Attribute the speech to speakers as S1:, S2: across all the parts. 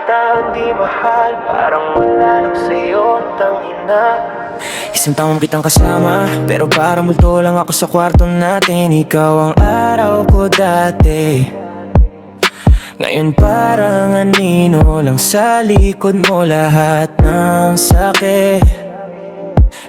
S1: tao di mahal, parang wala lang sa'yo, tangina.
S2: Isang taon kitang kasama, pero parang multo lang ako sa kwarto natin. Ikaw ang araw ko dati, ngayon parang anino lang sa likod mo. Lahat ng sakit,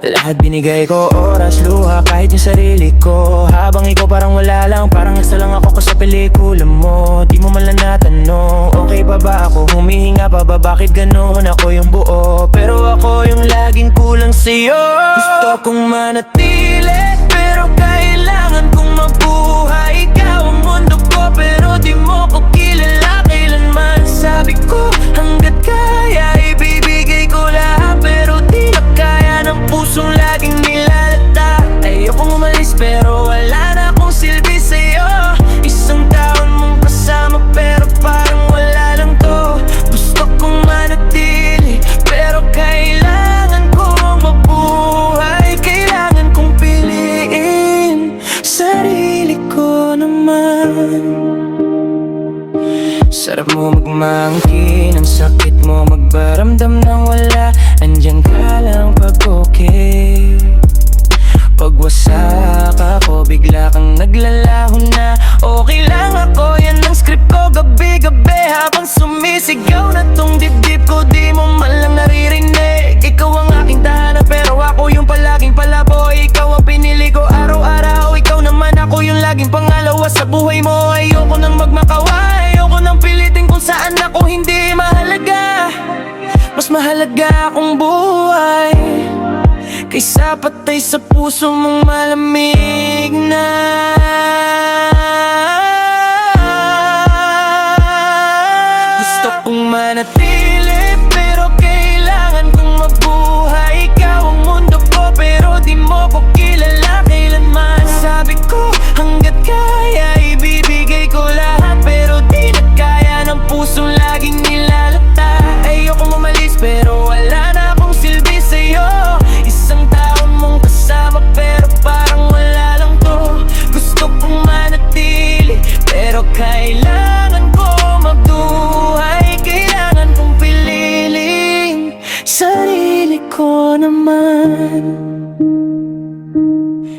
S2: lahat binigay ko, oras, luha, kahit yung sarili ko. Habang ikaw parang wala lang, parang nasa lang ako sa pelikula mo. Di mo man lang natanong, okay pa ba ako? Humihinga pa ba? Bakit ganun? Ako yung buo, pero ako yung laging kulang sa'yo. Gusto kong manatili, pero kailangan kong mabuhay. Ikaw ang mundo ko, pero di mo ko kilala kailanman. Sabi ko, hanggat kaya ibibigay ko lahat, pero di na kaya ng pusong laging nilalata. Ayokong umalis pero wala na akong silbi sa'yo. Isang taon mong kasama pero parang wala lang to. Gusto kong manatili pero kailangan kong mabuhay. Kailangan kong piliin sarili ko naman. Sarap mo magmangkin, ang sakit mo magbaramdam ng wala. Andyan ka lang pag okay. Pag wasak ako, bigla kang naglalaho na. Okay lang ako, yan ang script ko gabi-gabi. Habang sumisigaw na tong dibdib ko, di mo man lang naririnig. Ikaw ang aking tahanan, pero ako yung palaging palabo. Ikaw ang pinili ko araw-araw, ikaw naman ako yung laging pangalawa sa buhay mo. Ayoko nang magmakawa, ayoko nang pilitin kung saan ako hindi mahalaga. Mas mahalaga akong buhay kaysa patay sa puso mong malamig na. Gusto kong manatili pero kailangan kong mabuhay. Ikaw ang mundo ko pero di mo ko kilala kailanman. Sabi ko hanggat kaya ibibigay ko lahat, pero di na kaya ng pusong laging nilalata. Ayokong umalis pero wala na akong silbi sa'yo. Isang taon mong kasama pero parang wala lang to. Gusto kong manatili pero kailangan ko magduhay. Kailangan kong pililing sarili ko naman.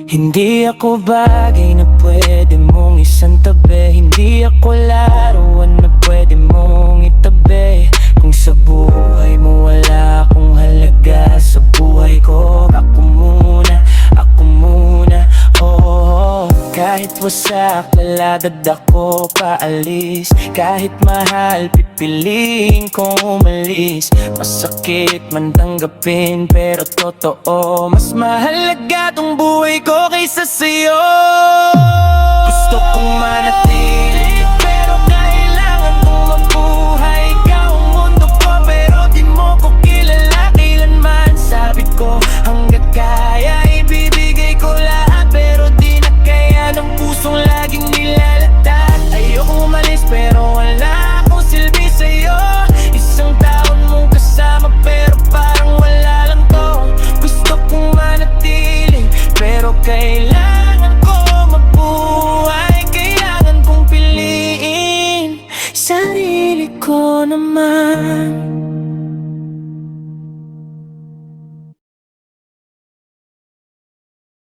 S2: Hindi ako bagay na pwede mong isantabi. Hindi ako laruan na pwede mong itabi. Kung sa buhay mo wala akong halaga, sa buhay ko ako muna, oh. Kahit wasak, lalagad ako paalis. Kahit mahal, pipiliin kong umalis. Masakit man tanggapin, pero totoo. Mas mahalaga tong buhay ko kaysa sa'yo. Gusto kong manatili pero kailangan kong mabuhay. Ikaw ang mundo ko pero di mo ko kilala kailanman. Sabi ko hanggat kaya ibibigay ko lahat, pero di na kaya ng pusong laging nilalata. Ayokong umalis pero wala akong silbi sa'yo. Isang taon mong kasama pero parang wala lang to. Gusto kong manatili pero kailangan